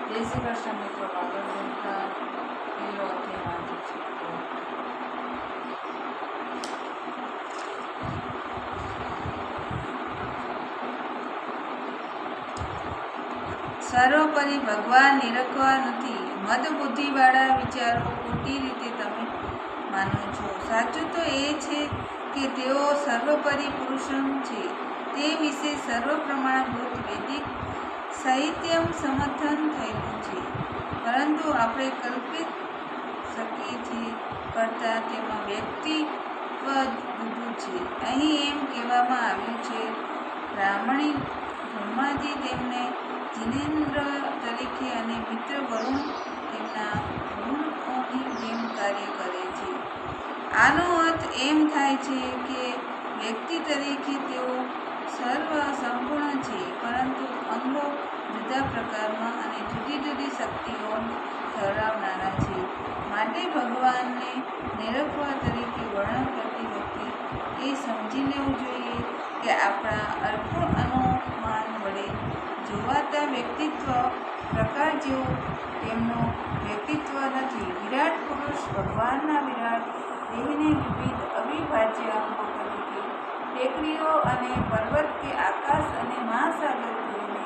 જય શ્રી કૃષ્ણ મિત્રો. ભાગવત ગીતા પહેલો અધ્યાય વાંચું છું. સર્વોપરી ભગવાન નિરખવા નથી. મદબુદ્ધિવાળા વિચારો ખોટી રીતે તમે માનો છો. સાચું તો એ છે કે તેઓ સર્વોપરી પુરુષોત્તમ છે. તે વિશે સર્વ પ્રમાણભૂત વૈદિક સાહિત્ય સમર્થન થયેલું છે, પરંતુ આપણે કલ્પિત શકીએ છીએ કરતાં તેમાં વ્યક્તિત્વ જુદું છે. અહીં એમ કહેવામાં આવ્યું છે, બ્રહ્માજી તેમને જિનેન્દ્ર તરીકે અને મિત્ર વરુણ તેમના ગુણોની જેમ કાર્ય કરે છે. આનો અર્થ એમ થાય છે કે વ્યક્તિ તરીકે તેઓ સંપૂર્ણ છે, પરંતુ અંગો જુદા પ્રકારમાં અને જુદી જુદી શક્તિઓ ધરાવનારા છે. માટે ભગવાનને નિરખવા તરીકે વર્ણન કરતી વખતે એ સમજી લેવું જોઈએ કે આપણા અલ્પ અનુમાન વડે જોવાતા વ્યક્તિત્વ પ્રકાર જેવું તેમનું વ્યક્તિત્વ નથી. વિરાટ પુરુષ ભગવાનના વિરાટ દેહને વિવિધ અવિભાજ્ય અંગો તરીકે ટેકરીઓ અને પર્વત કે આકાશ અને મહાસાગર જોઈને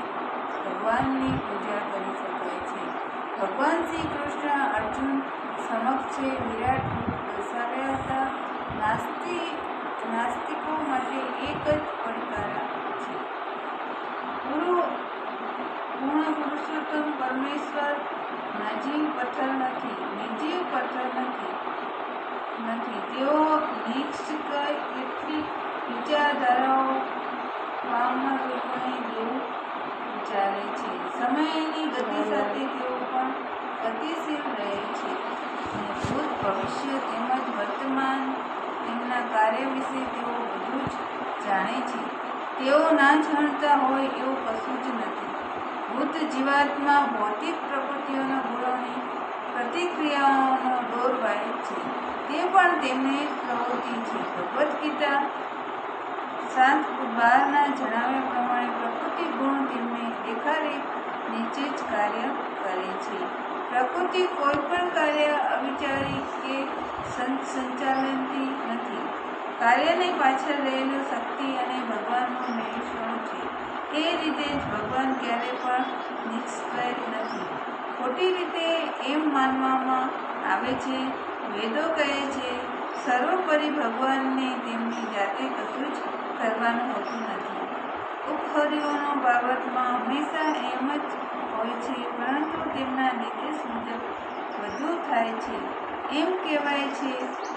ભગવાનની પૂજા કરી શકાય છે. ભગવાન શ્રી કૃષ્ણ અર્જુન સમક્ષ વિરાટ રૂપ દર્શાવ્યા હતા. નાસ્તિકો માટે એક જ પડકાર છે. પૂર્ણ પુરુષોત્તમ પરમેશ્વર નિર્જીવ પથ્થર નથી. તેઓ નિશ્ચય કેટલીક વિચારધારાઓ પામર લોકોને જેવું વિચારે છે. સમયની ગતિ સાથે તેઓ પણ ગતિશીલ રહે છે અને ભૂત, ભવિષ્ય તેમજ વર્તમાન તેમના કાર્ય વિશે તેઓ બધું જ જાણે છે. તેઓ ના જાણતા હોય એવું કશું જ નથી. ભૂત જીવાત્મા ભૌતિક પ્રકૃતિઓના ગુણોની પ્રતિક્રિયાઓનો દોર વાય છે. તે પણ તેમની પ્રવૃત્તિ છે. ભગવદ્ ગીતા 7:12 જણાવ્યા પ્રમાણે પ્રકૃતિ ગુણ તેમને દેખાદેખ નીચે જ કાર્ય કરે છે. પ્રકૃતિ કોઈ પણ કાર્ય અવિચારી કે સંચાલનથી નથી. કાર્યની પાછળ રહેલું શક્તિ અને ભગવાનનું નિરીક્ષણ છે. એ રીતે જ ભગવાન ક્યારે પણ નિષ્ક્રિય નથી. ખોટી રીતે એમ માનવામાં આવે છે. વેદો કહે છે, સર્વોપરી ભગવાનને તેમની જાતે કશું જ કરવાનું હોતું નથી. ઉપહરિઓનો બાબતમાં હંમેશા એમ જ હોય છે, પરંતુ તેમના નિર્દેશ મુજબ બધું થાય છે. એમ કહેવાય છે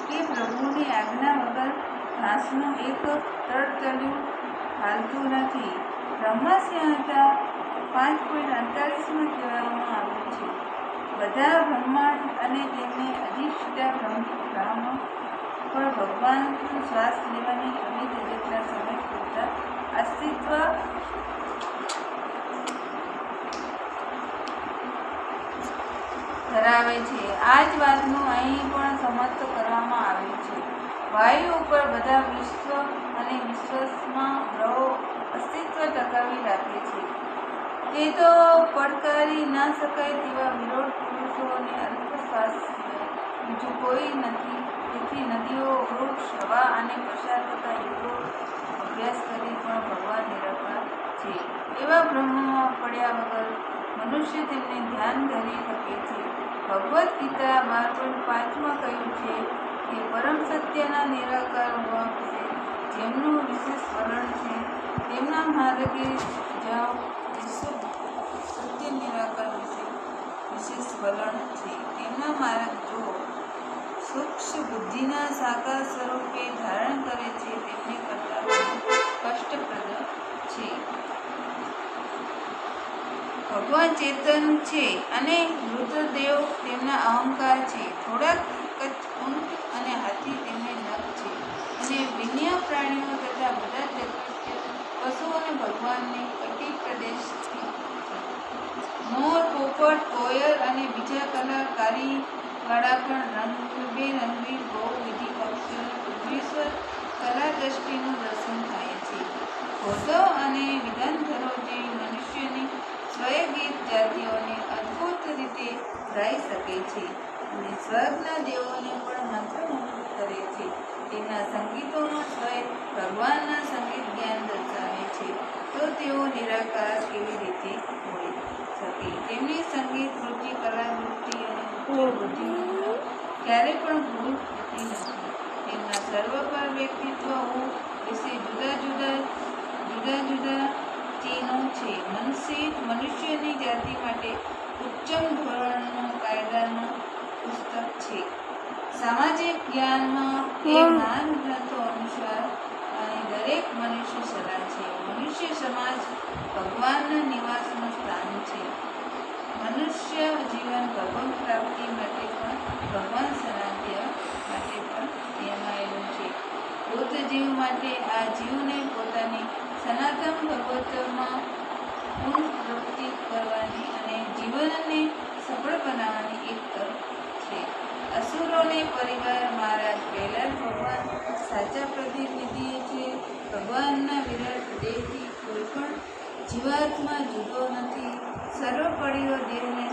કે પ્રભુની આજ્ઞા વગર ઘાસનું એક તળતળિયું હાલતું નથી. બ્રહ્મસંહિતા 5:48 કહેવામાં આવ્યું છે, બધા બ્રહ્માંડ અને તેમને અધિષ્ઠતા બ્રહ્મ પર ભગવાન શ્વાસ લેવાની અમિત જેટલા સમય પૂરતા અસ્તિત્વ ધરાવે છે. આ જ વાતનું અહીં પણ સમર્થ કરવામાં આવ્યું છે. વાયુ ઉપર બધા વિશ્વ અને વિશ્વમાં ગ્રહો અસ્તિત્વ ટકાવી રાખે છે. તે તો પડકારી ના શકાય તેવા વિરોધ પુરુષો અને અલ્પશ્વાસ સિવાય બીજું કોઈ નથી. તેથી નદીઓ, વૃક્ષ, હવા અને પસાર થતા યુગો અભ્યાસ કરી પણ ભગવાન નિરખવા છે. એવા બ્રહ્મમાં પડ્યા વગર મનુષ્ય તેમને ધ્યાન ધરી શકે છે. ભગવદ્ ગીતા 12:5 કહ્યું છે કે પરમ સત્યના નિરાકાર હોવા વિશે જેમનું વિશેષ વર્ણન છે, તેમના માર્ગે જાઓ. સત્ય નિરાકાર વિશે વિશેષ વલણ છે, તેમના માર્ગ જો સૂક્ષ્મ બુદ્ધિના સાકાર સ્વરૂપે ધારણ કરે છે, તેમને કરતાં કષ્ટપ્રદ છે. ભગવાન ચેતન છે અને રુદ્રદેવ તેમના અહંકાર છે. થોડાક કચ્છ અને હાથી તેમને નખ છે અને વન્ય પ્રાણીઓ તથા બધા દ્રવ્ય પશુઓને ભગવાનને કટી પ્રદેશ છે. મોર, પોપટ, કોયલ અને બીજા કલાકારીવાળા પણ રંગબેરંગી બહુવિધ પક્ષીઓને પૂર્વેશ્વર કલા દ્રષ્ટિનું દર્શન થાય છે. ભોધવ અને વિદ્યાધરો જેવી મનુષ્યની સ્વયંગીત જાતિઓને અદ્ભુત ગાઈ શકે છે અને સ્વર્ગના દેવોને પણ મંત્રમુગ્ધ કરે છે. તેમના સંગીતોમાં સ્વયં ભગવાનના સંગીત જ્ઞાન દર્શાવે છે. તો તેઓ નિરાકાર કેવી રીતે હોઈ શકે? તેમની સંગીત રુચિ, કલા દૃષ્ટિ અને ઉચ્ચ બુદ્ધિમત્તા ક્યારે પણ ભૂલ થતી નથી. તેમના સર્વપર વ્યક્તિત્વ વિશે જુદા જુદા ચિહ્નો છે. મનુષ્યની જાતિ માટે ઉચ્ચમ ધોરણનો કાયદાનું પુસ્તક છે. સામાજિક જ્ઞાનમાં એ મહાન ગ્રંથો અનુસાર અને દરેક મનુષ્ય સલાહ છે. મનુષ્ય સમાજ ભગવાનના નિવાસનું સ્થાન છે. મનુષ્ય જીવન ભગવાન પ્રાપ્તિ માટે પણ ભગવાન સાનિધ્ય માટે પણ નિયમાયેલું છે. બુદ્ધ જીવ માટે આ જીવને પોતાની સનાતન ભગવતમાં પુનઃપ્રાપ્તિ કરવાની અને જીવનને સફળ બનાવવાની એક તક છે. અસુરોને પરિવાર મહારાજ પ્રહલાદ ભગવાન સાચા પ્રતિનિધિ છે. ભગવાનના વિરાટ દેહથી કોઈ પણ જીવાત્મા જુદો નથી. સર્વ પડીઓ દેહને